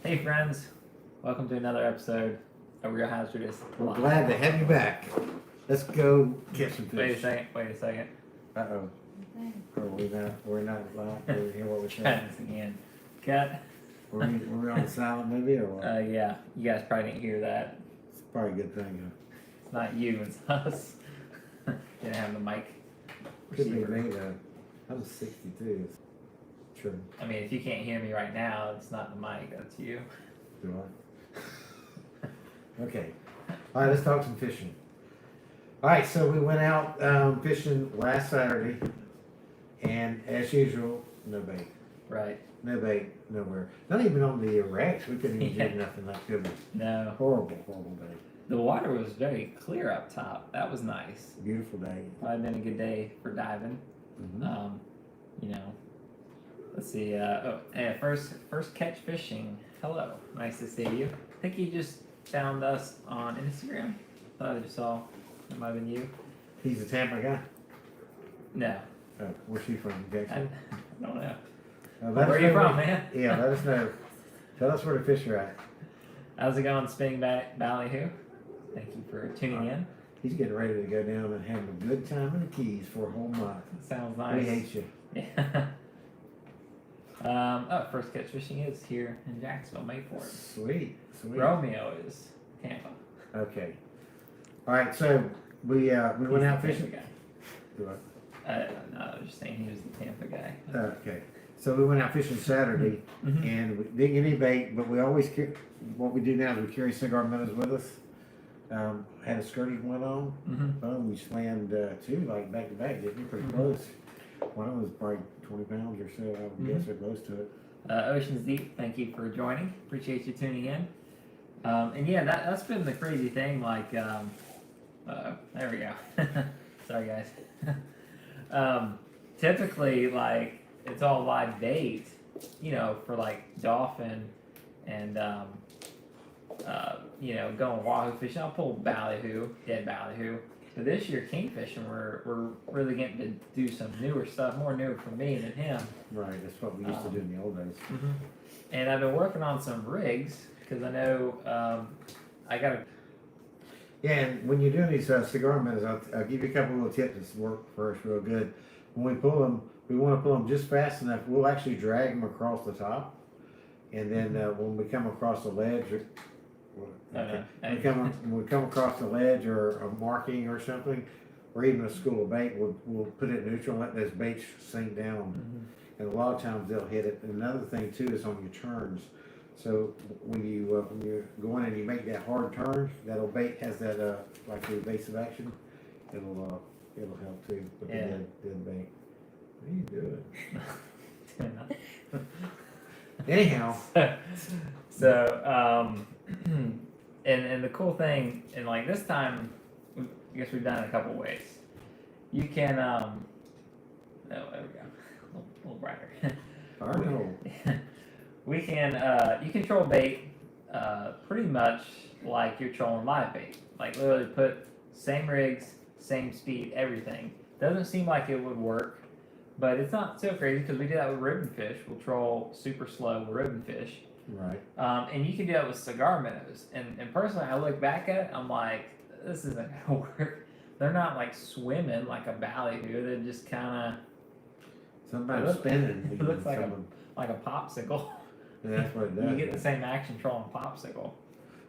Hey friends, welcome to another episode of Real Hazardous. We're glad to have you back. Let's go catch some fish. Wait a second. Uh-oh. We're not live. We're hear what we're Try saying. this again. Cut. Were we on silent maybe or what? Yeah, you guys probably didn't hear that. It's probably a good thing. It's not you, it's us. Didn't have the mic Could be receiver. me though. I'm 62. It's true. I mean, if you can't hear me right now, it's not the mic, that's you. Do I? Okay. All right, let's talk some fishing. All right, so we went out fishing last Saturday, and as usual, no bait. Right. No bait, nowhere. Not even on the racks. We couldn't even Yeah. do nothing like good. No. Horrible bait. The water was very clear up top. That was nice. Beautiful day. Probably been a good day for diving. Mm-hmm. You know, let's see. First catch fishing. Hello, nice to see you. I think you just found us on Instagram. Thought I just saw. It might have been you. He's a Tampa guy. No, Where's she from? I Jackson. don't know. Let Where us are you know from, man? Yeah, let us know. Tell us where the fish are at. How's it going, Spinning Ballyhoo? Thank you for tuning in. He's getting ready to go down and have a good time in the Keys for a whole month. Sounds We nice. hate you. Yeah. First catch fishing is here in Jacksonville, May 4th. Sweet. Romeo is Tampa. Okay. All right, so we went out He's the fishing. Tampa Do what? guy. No, I was just saying he was the Tampa guy. Okay. So we went out fishing Saturday, Mhm. and we didn't get any bait, but we always what we do now is we carry cigar minnows with us. Had a skirting one on. Mm-hmm. We slammed two like back to back, didn't we? Pretty close. One of them was probably 20 pounds or so, I would guess, or close to it. Ocean's Deep, thank you for joining. Appreciate you tuning in. And yeah, that's been the crazy thing. Like, there we go. Sorry, guys. Typically, like, it's all live bait, you know, for like dolphin and, you know, going wahoo fishing. I'll pull ballyhoo, dead ballyhoo. But this year, kingfishing, we're really getting to do some newer stuff, more newer for me than him. Right, that's what we used to do in the old days. And I've been working on some rigs because I know I got to. Yeah, and when you're doing these cigar minnows, I'll give you a couple little tips that work for us real good. When we pull them, we want to pull them just fast enough. We'll actually drag them across the top, and then when we come across the ledge, when we come across the ledge or a marking or something, or even a school of bait, we'll put it neutral and let those baits sink down. And a lot of times they'll hit it. And another thing too is on your turns. So when you're going and you make that hard turn, that bait has that like the evasive action. It'll help too with the dead bait. What are you doing? Anyhow. So and the cool thing, and like this time, I guess we've done it a couple ways. You can no, there we go, a little brighter. We can you control bait pretty much like you're trolling live bait. Like literally put same rigs, same speed, everything. Doesn't seem like it would work, but it's not so crazy because we do that with ribbon fish. We'll troll super slow with ribbon fish. Right. And you can do that with cigar minnows. And personally, I look back at it, I'm like, this isn't gonna work. They're not like swimming like a ballyhoo. They're just kind of sometimes spinning. It looks like a popsicle. Yeah, that's what it does. You get the same action trolling popsicle.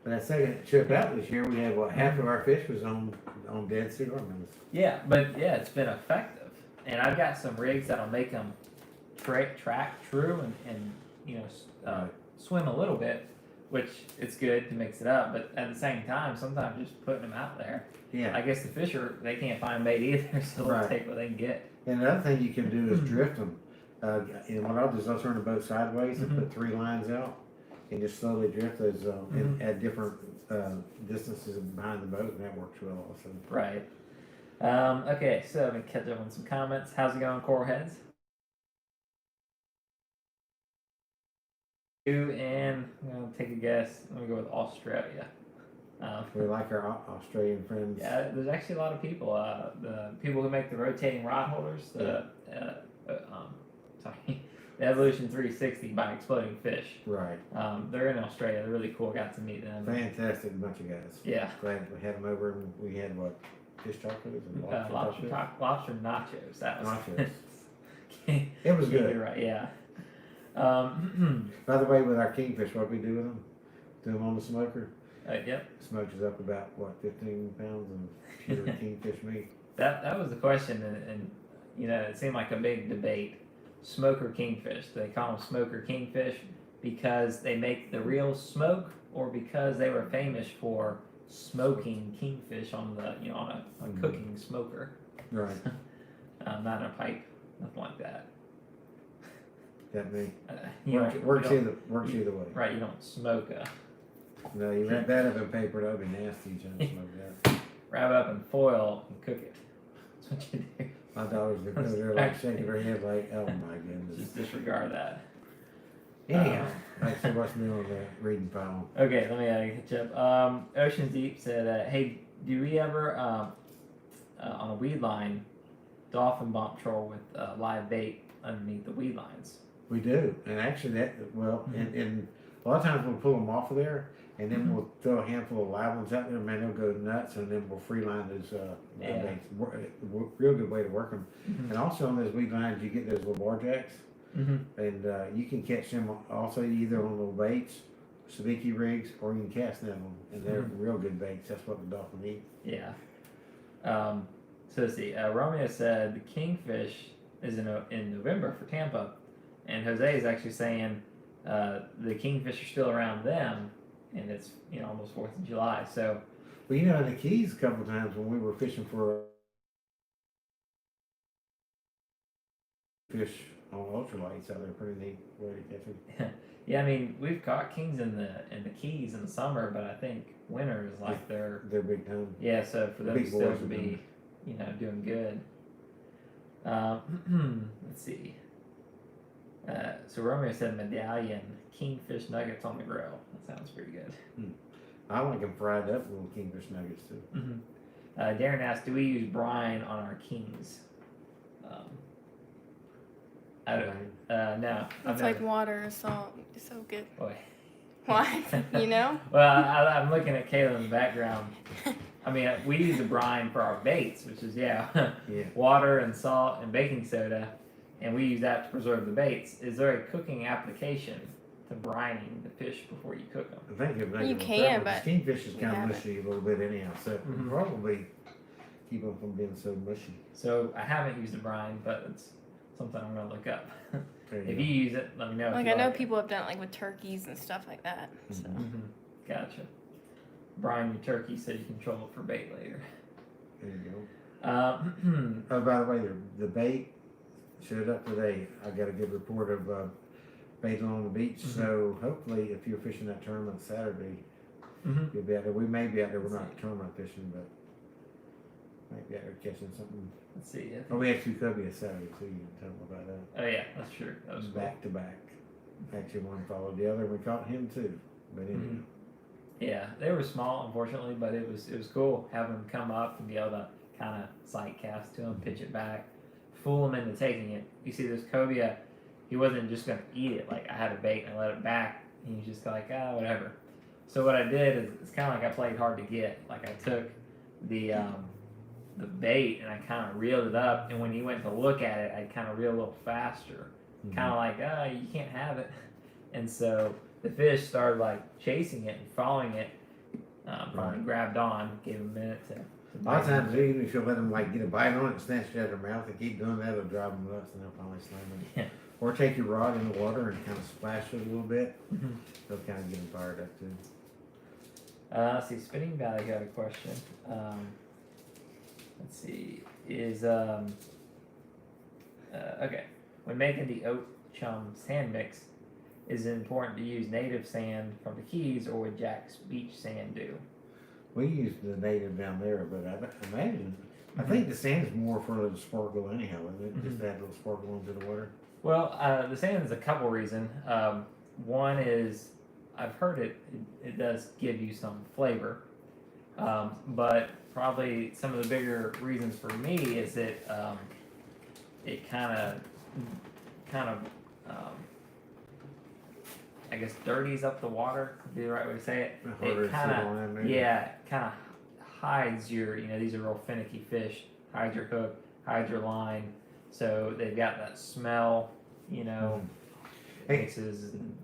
But that second trip out this year, we had half of our fish was on dead cigar minnows. Yeah, but yeah, it's been effective. And I've got some rigs that'll make them track true and you know swim a little bit, which it's good to mix it up. But at the same time, sometimes just putting them out there. Yeah. I guess the fish they can't find bait either, so they'll take what they can get. And another thing you can do is drift them. And what I'll do is I'll turn the boat sideways and put 3 lines out and just slowly drift those at different distances behind the boat, and that works well also. Right. Okay, so I'm going to catch up on some comments. How's it going, Coral Heads? And I'm going to take a guess. I'm going to go with Australia. We like our Australian friends. Yeah, there's actually a lot of people. The people who make the rotating rod holders, sorry, the Evolution 360 by Exploding Fish. Right. They're in Australia. They're really cool. Got to meet them. Fantastic bunch of guys. Yeah. Glad we had them over and we had what? Fish tacos and Lobster nachos. That was nachos. It It was good. You're right. Yeah. By the way, with our kingfish, what we do with them? Do them on the smoker. Yep. Smokes up about what 15 pounds of pure kingfish meat. That was the question, and you know, it seemed like a big debate. Smoker kingfish. Do they call them smoker kingfish because they make the real smoke, or because they were famous for smoking kingfish on the on a cooking smoker, Right. not in a pipe, nothing like that. That me. Works either way. Right, you don't smoke a No, you wrap that up in paper, that'd be nasty. You trying to smoke that. wrap it up in foil and cook it. That's what you do. My daughter's been over there like shaking her head like, oh my goodness. Just disregard that. Anyhow, thanks so much me on the reading pile. Okay, let me catch up. Oceans Deep said, "Hey, do we ever on a weed line dolphin bump troll with live bait underneath the weed lines?" We do, and actually and a lot of times we'll pull them off of there, and then we'll throw a handful of live ones out there. Man, they'll go nuts, and then we'll free line those live baits. Real good way to work them. And also on those weed lines, you get those little bar jacks. And you can catch them also either on little baits, sabiki rigs, or you can cast them, and they're real good baits. That's what the dolphin eat. Yeah. So let's see. Romeo said the kingfish is in November for Tampa, and Jose is actually saying the kingfish are still around them, and it's almost 4th of July. So, well, in the Keys a couple of times when we were fishing for fish on ultralights out there, pretty neat way to catch them. Yeah, I mean we've caught kings in the Keys in the summer, but I think winter is like they're big time. Yeah, so for them still to be doing good. Let's see. So Romeo said medallion kingfish nuggets on the grill. That sounds pretty good. I like them fried up, little kingfish nuggets too. Darren asked, "Do we use brine on our kings?" I don't. No. It's like water or salt. It's so good. Boy. Why? Well, I'm looking at Kayla in the background. I mean, we use the brine for our baits, which is water and salt and baking soda, and we use that to preserve the baits. Is there a cooking application to brining the fish before you cook them? I think you can, but kingfish is kind of mushy a little bit anyhow, so probably keep them from being so mushy. So I haven't used the brine, but it's something I'm gonna look up. If you use it, let me know. Like I know people have done it like with turkeys and stuff like that. So. Gotcha. Brine your turkey so you control it for bait later. There you go. Oh, by the way, the bait showed up today. I got a good report of bait on the beach. So hopefully, if you're fishing that tournament Saturday, you'll be out there. We may be out there. We're not tournament fishing, but might be out there catching something. Let's see. Oh, we had two cobia Saturday too. You can tell them about that. Oh yeah, that's true. That was back to back. Actually, one followed the other. We caught him too. But anyway. Yeah, they were small, unfortunately, but it was cool having them come up and be able to kind of sight cast to them, pitch it back, fool them into taking it. You see, this cobia, he wasn't just going to eat it. Like I had a bait and I let it back, and he was just like, whatever. So what I did is it's kind of like I played hard to get. Like I took the bait and I kind of reeled it up, and when he went to look at it, I kind of reeled a little faster, kind of like, you can't have it. And so the fish started like chasing it and following it. Finally grabbed on, gave him a minute to a lot of times, even if you let them like get a bite on it and snatch it out of their mouth and keep doing that, it'll drive them nuts and they'll finally slam it. Yeah. Or take your rod in the water and kind of splash it a little bit. They'll kind of get them fired up too. Let's see, Spinning Valley got a question. Let's see, okay, when making the oat chum sand mix, is it important to use native sand from the Keys, or would Jack's beach sand do? We use the native down there, but I imagine, I think the sand is more for a little sparkle anyhow, isn't it? Just to add a little sparkle into the water. Well, the sand is a couple reasons. One is, I've heard it does give you some flavor, but probably some of the bigger reasons for me is it kind of I guess dirties up the water would be the right way to say it. Harder It to kind sit on of, maybe. yeah, kind of hides your, these are real finicky fish. Hides your hook, hides your line. So they've got that smell, Hey. mixes and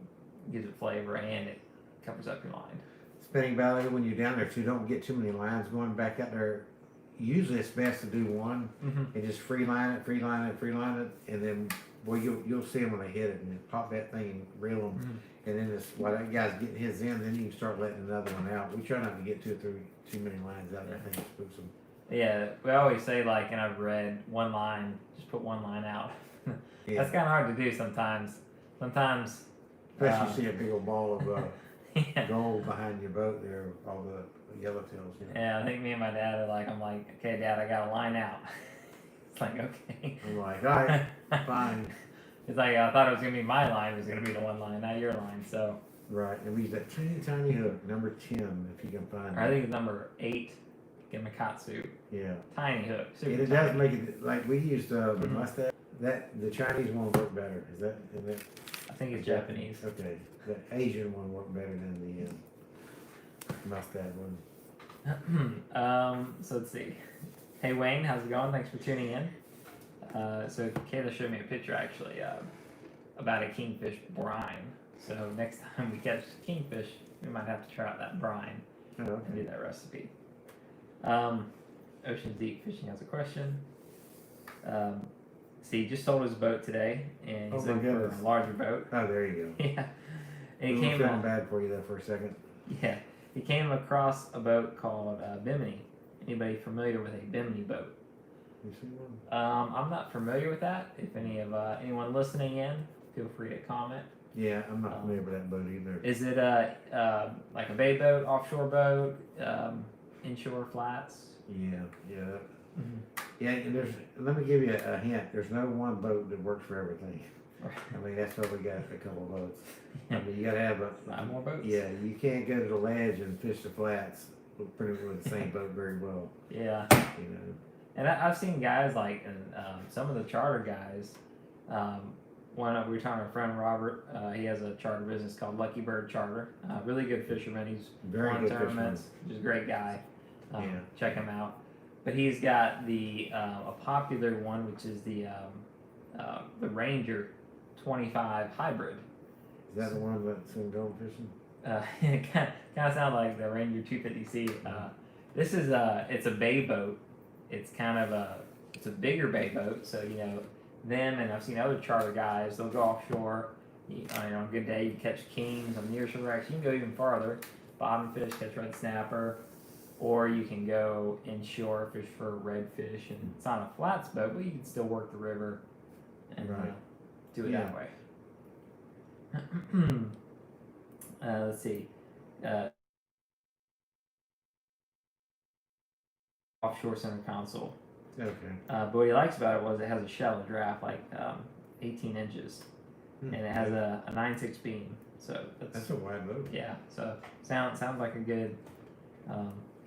gives it flavor, and it covers up your line. Spinning Valley, when you're down there too, don't get too many lines going back out there. Usually it's best to do one and just free line it, and then boy, you'll see them when they hit it and then pop that thing and reel them. And then it's while that guy's getting his in, then you can start letting another one out. We try not to get too many lines out there. I think it spooks them. Yeah, we always say like, and I've read one line, just put one line out. Yeah. That's kind of hard to do sometimes. Especially you see a big old ball of Yeah. gold behind your boat there, all the yellowtails. Yeah, I think me and my dad are like, I'm like, okay, Dad, I got a line out. It's like, okay. I'm like, all right, fine. It's like, I thought it was going to be my line. It was going to be the one line, not your line. So, Right, and we use that tiny hook, number 10, if you can find I it. think it's number 8, Gamakatsu. Yeah. Tiny hook. Super And it tiny. does make it, like we used the mustache, the Chinese one worked better. Is that I think it's Japanese. Okay, the Asian one worked better than the mustache one. So let's see. Hey Wayne, how's it going? Thanks for tuning in. So Kayla showed me a picture actually about a kingfish brine. So next time we catch kingfish, we might have to try out that brine Oh, and okay. do that recipe. Ocean Deep Fishing has a question. See, he just sold his boat today, and Oh he's my looking for goodness. a larger boat. Oh, there you go. Yeah, and We he were came. feeling bad for you there for a second. Yeah, he came across a boat called Bimini. Anybody familiar with a Bimini boat? You see one? I'm not familiar with that. If anyone listening in, feel free to comment. Yeah, I'm not familiar with that boat either. Is it like a bay boat, offshore boat, inshore flats? Yeah. Yeah, and let me give you a hint. There's no one boat that works for everything. I mean, that's why we got a couple of boats. I mean, you gotta have Five more boats? Yeah, you can't go to the ledge and fish the flats pretty much with the same boat very well. Yeah. You know. And I've seen guys like, and some of the charter guys. We were talking to our friend Robert. He has a charter business called Lucky Bird Charter. Really good fisherman. He's Very won good tournaments. Just a great guy. Yeah. Check him out. But he's got the a popular one, which is the Ranger 25 hybrid. Is that the one that's in gold fishing? It kind of sounds like the Ranger 250C. This is it's a bay boat. It's kind of it's a bigger bay boat. So them, and I've seen other charter guys. They'll go offshore. On a good day, you catch kings on nearshore wrecks. You can go even farther. Bottom fish, catch red snapper, or you can go inshore, fish for redfish. And it's not a flats boat, but you can still work the river and Right. do it Yeah. that way. Let's see. Offshore center console. Okay. But what he likes about it was it has a shallow draft, like 18 inches, and it has a 9/6 beam. So That's a wide boat. yeah. So sounds like a good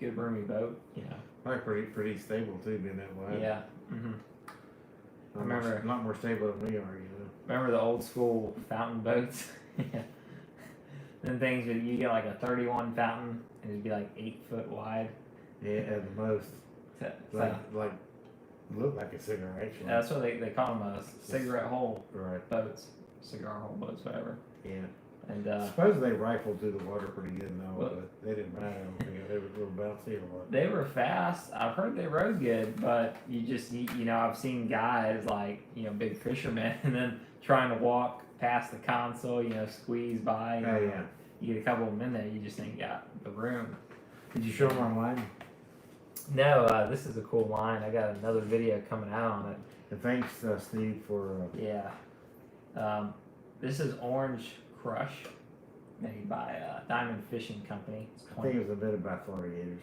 roomy boat. Probably pretty stable too, being that wide. Yeah. A remember- lot more stable than we are, Remember the old school fountain boats? Yeah. Then things where you get like a 31 fountain and it'd be like 8 foot wide. Yeah, at the most. So, Like look like a cigarette actually. that's what they call them, cigarette hole Right. boats, cigar hole boats, whatever. Yeah. And Suppose they rifled through the water pretty good and all, Well- but they didn't ride. I don't think they were a little bouncy or what. they were fast. I've heard they rode good, but I've seen guys like big fishermen and then trying to walk past the console, squeeze by. Oh yeah. You get a couple of them in there, you just ain't got the room. Did you show them online? No, this is a cool line. I got another video coming out on it. And thanks, Steve, for. Yeah. This is Orange Crush, made by Diamond Fishing Company. It's I think it was a bit about alligators.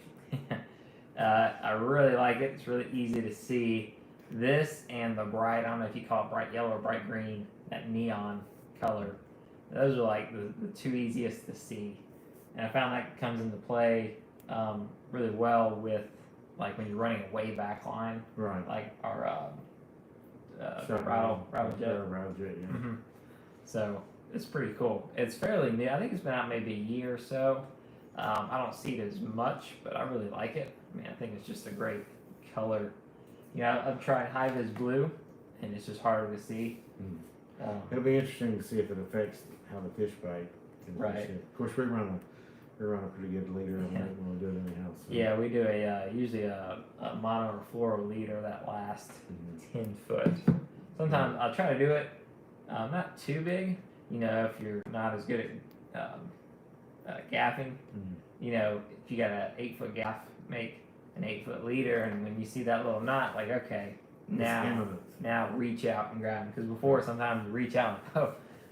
I really like it. It's really easy to see. This and the bright, I don't know if you call it bright yellow or bright green, that neon color. Those are like the two easiest to see. And I found that comes into play really well with like when you're running a way back line, Right. like our Shotgun. rattle jet. Rattle jet, yeah. So it's pretty cool. It's fairly new. I think it's been out maybe a year or so. I don't see it as much, but I really like it. I mean, I think it's just a great color. You know, I've tried high vis blue, and it's just harder to see. It'll be interesting to see if it affects how the fish bite. Right. Of course, we run a pretty good leader on it when we do it anyhow. So. Yeah, we do usually a mono or fluoro leader that lasts 10 foot. Sometimes I'll try to do it not too big. You know, if you're not as good at gaffing, you know, if you got an 8-foot gaff, make an 8-foot leader, and when you see that little knot, like, okay, now reach out and grab them. Because before, sometimes you reach out, and,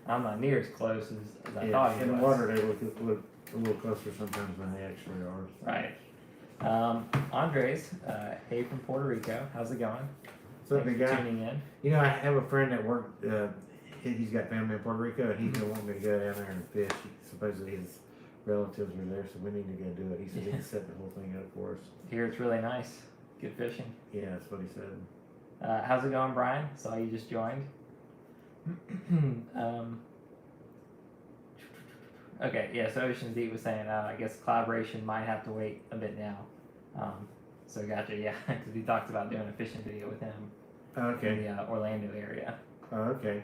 I'm not near as close as I thought he was. In the water, they look a little closer sometimes than they actually are. Right. Andres, hey from Puerto Rico. How's it going? So the guy, tuning in. You know, I have a friend that worked. He's got family in Puerto Rico, and he's gonna want me to go down there and fish. Supposedly his relatives are there, so we need to go do it. He said he can set the whole thing up for us. Here it's really nice. Good fishing. Yeah, that's what he said. How's it going, Brian? Saw you just joined. Okay, yeah, so Ocean's Deep was saying, I guess collaboration might have to wait a bit now. So gotcha, yeah, because we talked about doing a fishing video with him in the Orlando area. Oh, okay.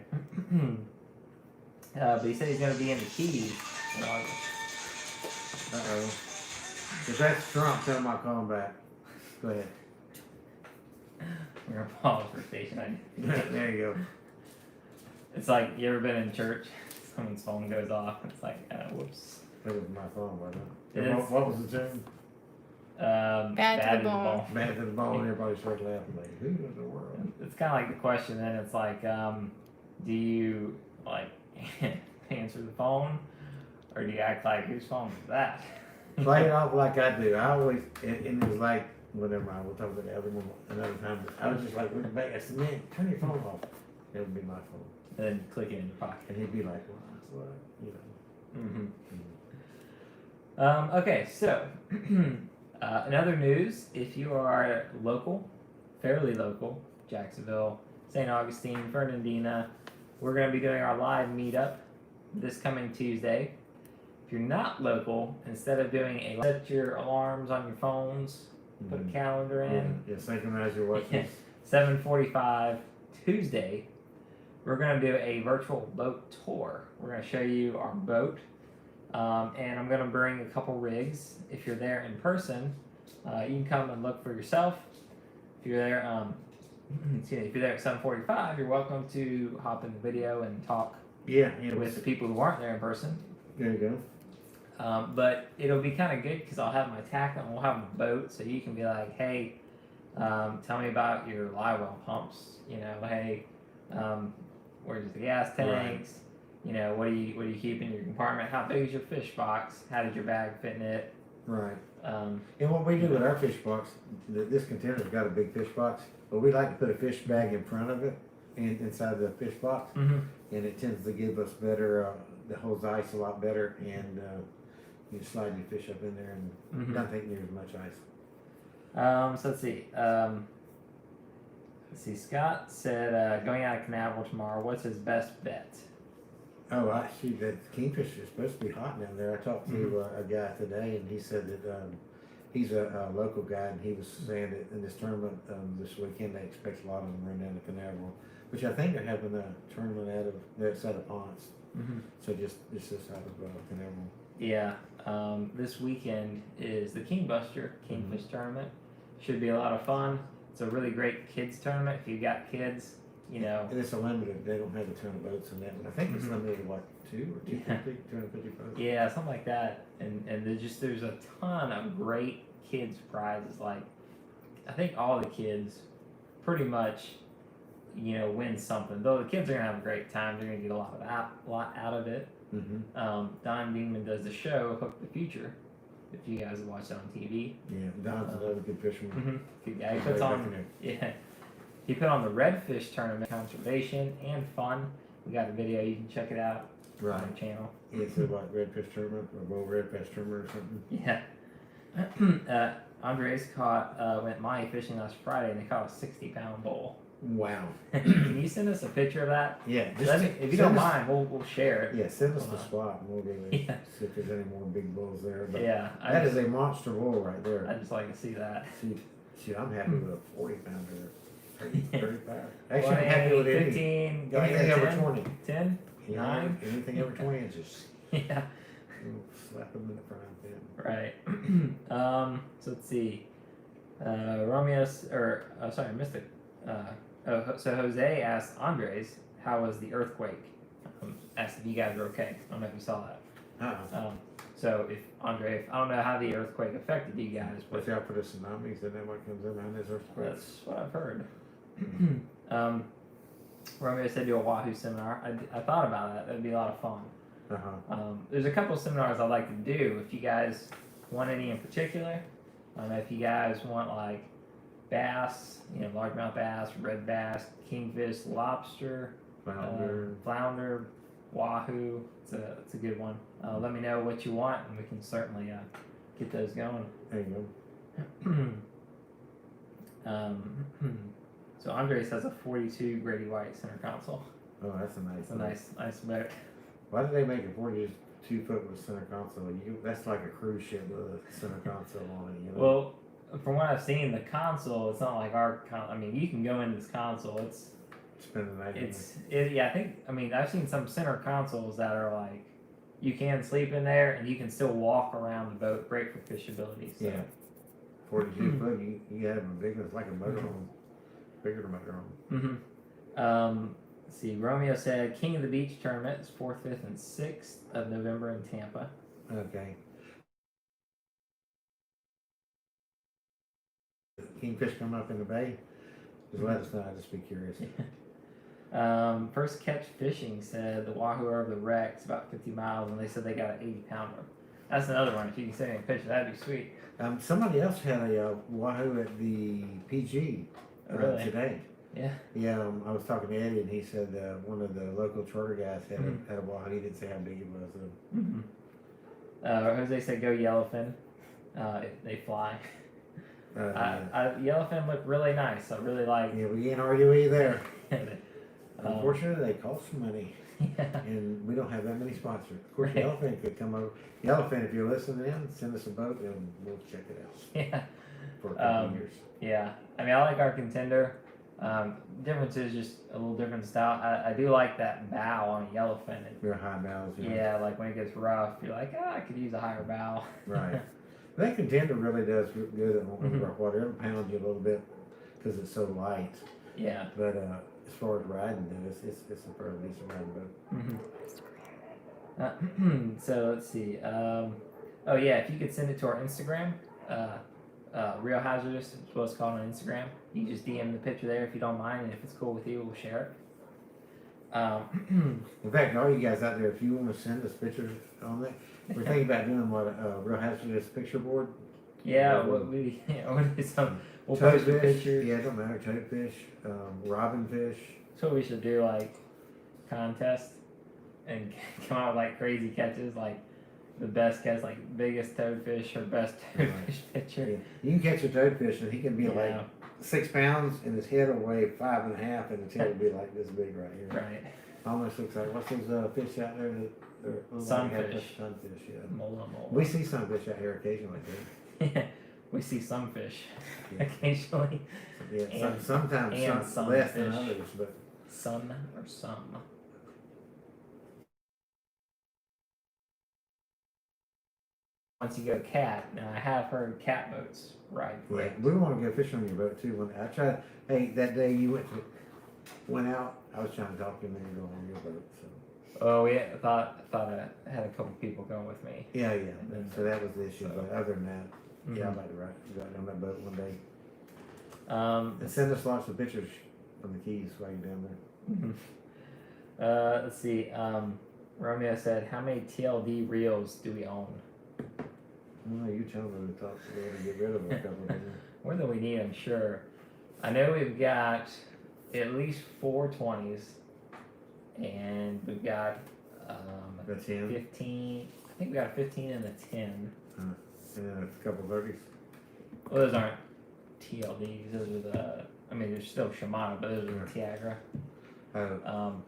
But he said he's going to be in the Keys in August. Uh-oh. If that's Trump, tell him I'll call him back. Go ahead. We're going to pause for station ID. There you go. It's like, you ever been in church? Someone's phone goes off. It's like, whoops. That was my phone, wasn't it? It is. What was the tune? Bad to the bone. Bad to the bone. Everybody started laughing like, who in the world? It's kind of like the question then. It's like, do you, like, answer the phone? Or do you act like, whose phone is that? Play it off like I do. I always, and it was like, well, never mind, we'll talk about the other one another time. But I was just like, looking back, I said, man, turn your phone off. It would be my phone. And then click it in your pocket. And he'd be like, well, that's what, you know. Okay, so in other news, if you are local, fairly local, Jacksonville, St. Augustine, Fernandina, we're going to be doing our live meetup this coming Tuesday. If you're not local, instead of doing set your alarms on your phones, put a calendar in. Yeah, synchronize your watches. 7:45 Tuesday, we're going to do a virtual boat tour. We're going to show you our boat, and I'm going to bring a couple rigs. If you're there in person, you can come and look for yourself. If you're there, if you're there at 7:45, you're welcome to hop in the video and talk with the people who aren't there in person. There you go. But it'll be kind of good because I'll have my tackle and we'll have a boat, so you can be like, hey, tell me about your live well pumps. You know, hey, where's the gas tanks? Right. You know, what do you keep in your compartment? How big is your fish box? How did your bag fit in it? Right. And what we do with our fish box, this container's got a big fish box, but we like to put a fish bag in front of it, inside the fish box, and it tends to give us better, that holds ice a lot better, and you slide your fish up in there and don't take near as much ice. So let's see. Scott said going out of Canaveral tomorrow. What's his best bet? Oh, I see that kingfish is supposed to be hot down there. I talked to a guy today, and he said that he's a local guy, and he was saying that in this tournament this weekend they expect a lot of them run down to Canaveral, which I think they're having a tournament out of Ponce. So just out of Canaveral. Yeah, this weekend is the Kingfish tournament. Should be a lot of fun. It's a really great kids tournament. If you got kids, you know. And it's a limited. They don't have a ton of boats in that. I think it's limited to what, 250 boats. Yeah, something like that. And there's a ton of great kids prizes. Like, I think all the kids pretty much, you know, win something. Though the kids are gonna have a great time. They're gonna get a lot out of it. Don Beeman does the show Hook the Future. If you guys watch it on TV. Yeah, Don's another good fisherman. Yeah, he puts on. Yeah, he put on the redfish tournament, conservation and fun. We got a video. You can check it out on our channel. Yeah, it's like redfish tournament or bull redfish tournament or something. Yeah. Andres went Mahi fishing last Friday and they caught a 60-pound bull. Wow. Can you send us a picture of that? Yeah. If you don't mind, we'll share it. Yeah, send us the spot and we'll go there. Yeah. See if there's any more big bulls there. But Yeah, that is a monster bull right there. I just like to see that. See, I'm happy with a 40-pounder. 35. Actually, 20, I'm happy with 15, going anything to over 10, 20. 10, Yeah, 9. anything over 20 inches. Yeah, We'll slap them in the frying pan. right. So let's see. I missed it. So Jose asked Andres, how was the earthquake? Asked if you guys were okay. I don't know if you saw that. So if Andre, I don't know how the earthquake affected you guys, but Watch out for the tsunamis. Isn't that what comes in behind this earthquake? that's what I've heard. Romeo said do a Wahoo seminar. I thought about that. That'd be a lot of fun. There's a couple of seminars I'd like to do. If you guys want any in particular, if you guys want like bass, largemouth bass, red bass, kingfish, lobster, flounder, wahoo. It's a good one. Let me know what you want, and we can certainly get those going. There you go. So Andres has a 42 Grady White center console. Oh, that's a nice. It's a nice boat. Why did they make a 42-foot with center console? That's like a cruise ship with a center console on it. Well, from what I've seen, the console, it's not like our console. I mean, you can go into this console. Spend the night. I've seen some center consoles that are like, you can sleep in there and you can still walk around the boat. Great for fishability. So. Yeah. 42 foot, you have a big one. It's like a motorhome. Bigger than motorhome. Let's see. Romeo said King of the Beach tournament is 4th, 5th, and 6th of November in Tampa. Okay. Kingfish come up in the bay? Just let us know. I'd just be curious. First Catch Fishing said the Wahoo over the wreck. It's about 50 miles, and they said they got an 80-pounder. That's another one. If you can send me a picture, that'd be sweet. Somebody else had a Wahoo at the PG today. Yeah. Yeah, I was talking to Eddie, and he said one of the local charter guys had a Wahoo. He didn't say how big it was. Jose said go yellowfin. They fly. Yellowfin look really nice. I really like. Yeah, we can't argue with you there. Unfortunately, they cost some money. Yeah. And we don't have that many sponsors. Of course, Yellowfin could come over. Yellowfin, if you're listening in, send us a boat and we'll check it out. Yeah. For a couple years. Yeah. I mean, I like our contender. Difference is just a little different style. I do like that bow on a yellowfin. Real high bows. Yeah, like when it gets rough, you're like, I could use a higher bow. Right. That contender really does good on rough water. It'll pound you a little bit because it's so light. Yeah. But as far as riding, it's a fairly decent riding boat. So let's see. If you could send it to our Instagram, Real Hazardous is what it's called on Instagram. You can just DM the picture there if you don't mind, and if it's cool with you, we'll share it. In fact, all you guys out there, if you want to send us pictures on that, we're thinking about doing Real Hazardous picture board. Yeah, we'll post the pictures. Yeah, it don't matter. Toadfish, robinfish. So we should do like contest and come out with like crazy catches, like the best catch, like biggest toadfish or best toadfish picture. Yeah. You can catch a toadfish and he can be like 6 pounds and his head will weigh 5.5 and the tail will be like this big right here. Right. Almost looks like, what's those fish out there? Sunfish. Sunfish, yeah. Mola. We see sunfish out here occasionally too. Yeah, we see some fish occasionally. Yeah, sometimes some less than others, but some or some. Once you go cat, now I have heard cat boats ride great. Yeah, we want to go fishing on your boat too. When I tried, that day you went out, I was trying to talk to you and then you go on your boat. So. Oh yeah, I thought I had a couple people going with me. Yeah. So that was the issue. But other than that, yeah, I'd like to ride on that boat one day. And send us lots of pictures from the Keys while you're down there. Let's see. Romeo said, "How many TLD reels do we own?" Well, you tell me to talk to them to get rid of a couple of them. More than we need, I'm sure. I know we've got at least 4 20s, and we've got 15. I think we got a 15 and a 10. And then a couple of 30s. Well, those aren't TLDs. Those are the I mean, there's still Shimano, but those are the Tiagra. But on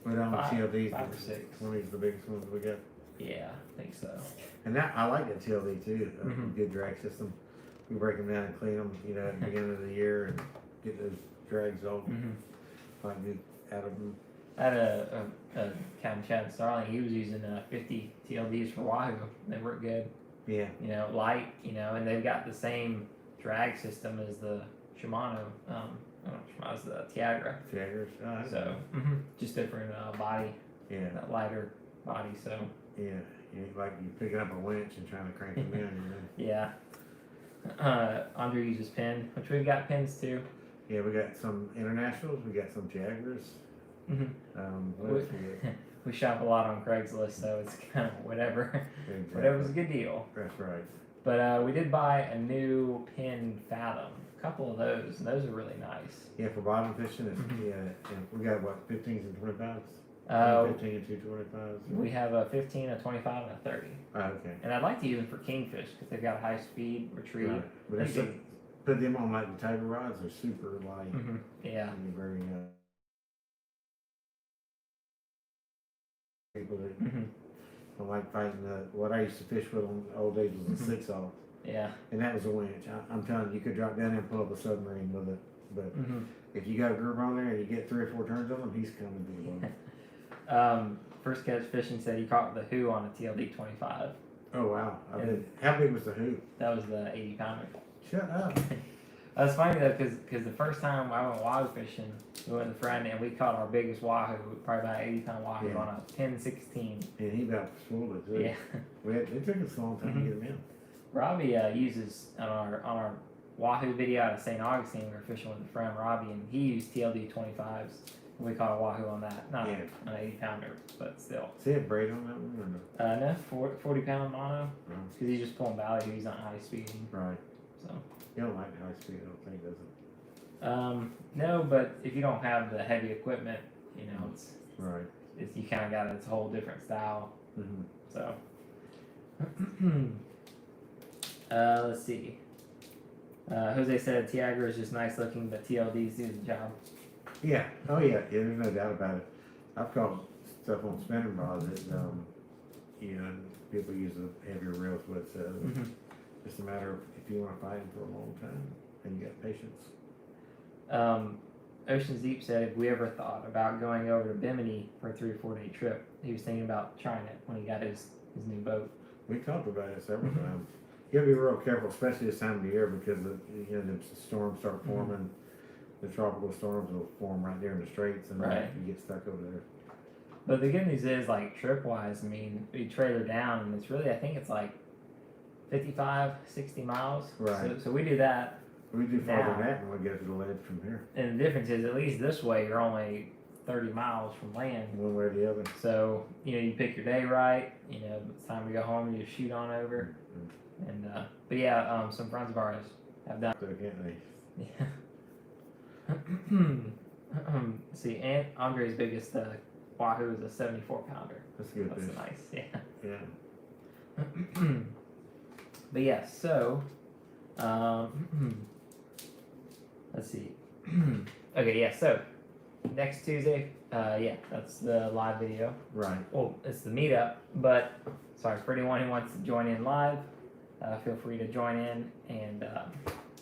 TLDs, 5 or 6. 20 is the biggest ones we got. Yeah, I think so. And that I like that TLD too. Good drag system. We break them down and clean them, you know, at the beginning of the year and get those drags all like good out of them. I had a Captain Chad Starling. He was using 50 TLDs for Wahoo. They work good. Yeah. You know, light. You know, and they've got the same drag system as the Shimano. Shimano's the Tiagra. Tiagras. Oh, So just different body. yeah. That lighter body. So Yeah. You like you picking up a winch and trying to crank them in. You know? yeah. Andre uses pin, which we've got pins too. Yeah, we got some internationals. We got some Tiagras. What else we got? We shop a lot on Craigslist, so it's kind of whatever. Exactly. Whatever's a good deal. That's right. But we did buy a new pin Fathom. A couple of those, and those are really nice. Yeah, for bottom fishing, it's, and we got what, 15s and 25s? 15 and 225s? We have a 15, a 25, and a 30. Oh, okay. And I'd like to use them for kingfish because they've got a high speed retrieve. Right. But it's put them on like the tiger rods, they're super light. Yeah. And very, people that don't like fighting what I used to fish with on the old days was a 6-aught. Yeah. And that was a winch. I'm telling you, you could drop down there and pull up a submarine with it. But if you got a group on there and you get 3 or 4 turns on him, he's coming to the boat. First Catch Fishing said he caught the Who on a TLD 25. Oh, wow. How big was the hoop? That was the 80 pounder. Shut up. That's funny though, because the first time I went wahoo fishing, we went with a friend and we caught our biggest wahoo, probably about 80-pound wahoo on a 10-16. And he about swolled it too. Yeah. It took us a long time to get him in. Robbie uses on our wahoo video out of St. Augustine. We were fishing with a friend Robbie, and he used TLD 25s. We caught a wahoo on that, not an 80-pounder, but still. See it braid on that one or no? No, 40-pound mono. Because he's just pulling value. He's not high speeding. Right. So. You don't like high speed, I don't think, does it? No, but if you don't have the heavy equipment, you know, right. You kind of got it's a whole different style. So. Let's see. Jose said Tiagra is just nice looking, but TLDs do the job. Yeah. Oh yeah. Yeah. There's no doubt about it. I've caught stuff on spinning rods that you know, people use the heavier reels with. So just a matter of if you want to fight them for a long time and you got patience. Ocean's Deep said if we ever thought about going over to Bimini for a 3 or 4 day trip, he was thinking about trying it when he got his new boat. We talked about it several times. You gotta be real careful, especially this time of the year, because you know the storms start forming. The tropical storms will form right there in the straits, and you get stuck over there. But the good news is, like trip wise, I mean, we trailer down, and it's really, I think it's like 55, 60 miles. Right. So we do that. We do farther than that, and we get to the ledge from here. And the difference is, at least this way, you're only 30 miles from land. One way or the other. So you know, you pick your day right. You know, it's time to go home. You just shoot on over. And but yeah, some friends of ours have done. So can't they? Yeah. See, and Andre's biggest wahoo is a 74-pounder. That's good. That's nice. Yeah. Yeah. But yeah, so let's see. Okay, yeah. So next Tuesday, yeah, that's the live video. Right. Well, it's the meetup, but sorry for anyone who wants to join in live. Feel free to join in and.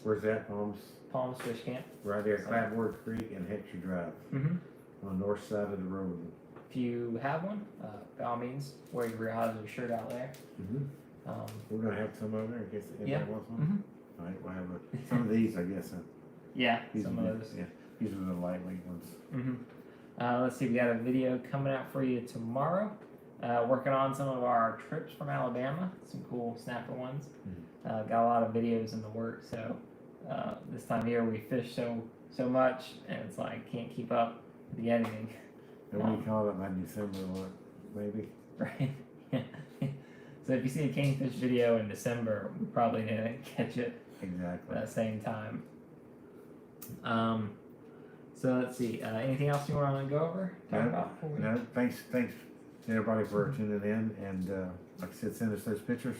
Where's that, Palms? Palms Fish Camp. Right there, Clapboard Creek and Hector Drive. On the north side of the road. If you have one, by all means, wear your rear Hauser shirt out there. We're gonna have some over there in case anybody wants one. All right, we'll have some of these, I guess. Yeah, some of those. Yeah, these are the lightweight ones. Let's see, we got a video coming out for you tomorrow. Working on some of our trips from Alabama, some cool snapper ones. Got a lot of videos in the works, so this time of year we fish so much, and it's like can't keep up with the editing. And we call it by December, what, maybe? Right. Yeah. So if you see a kingfish video in December, we probably didn't catch it exactly at the same time. So let's see. Anything else you want to go over? Talk about before we... No. Thanks to everybody for tuning in, and like I said, send us those pictures,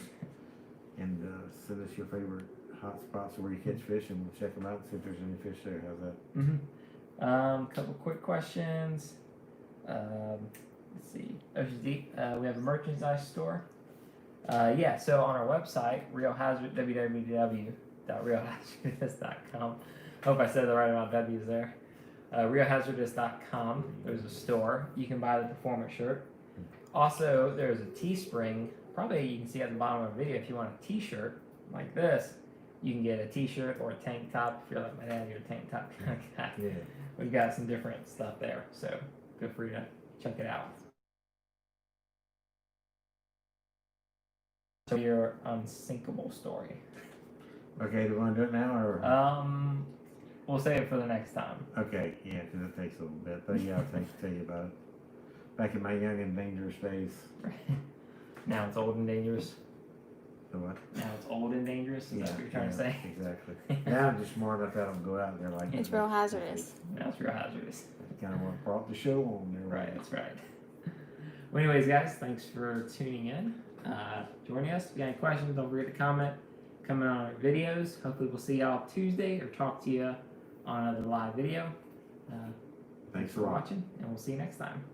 and send us your favorite hot spots where you catch fish, and we'll check them out and see if there's any fish there. How's that? Couple quick questions. Let's see. Ocean Deep. We have a merchandise store. Yeah, so on our website, www.realhazardous.com. Hope I said the right amount of W's there. Realhazardous.com. There's a store. You can buy the performance shirt. Also, there's a Teespring. Probably you can see at the bottom of the video if you want a t-shirt like this. You can get a t-shirt or a tank top. If you're like my dad, you're a tank top kind of guy. Yeah. We've got some different stuff there, so feel free to check it out. So your unsinkable story. Okay, do you want to do it now or? We'll save it for the next time. Okay, yeah, because it takes a little bit. But yeah, I'll tell you about it. Back in my young and dangerous days. Now it's old and dangerous. The what? Now it's old and dangerous. Is that what you're trying to say? Exactly. Now I'm just smart enough that I don't go out there like. It's real hazardous. Now it's real hazardous. Kind of what brought the show on there. Right, that's right. Well, anyways, guys, thanks for tuning in, joining us. If you got any questions, don't forget to comment on our videos. Hopefully, we'll see y'all Tuesday or talk to you on another live video. Thanks for watching, and we'll see you next time.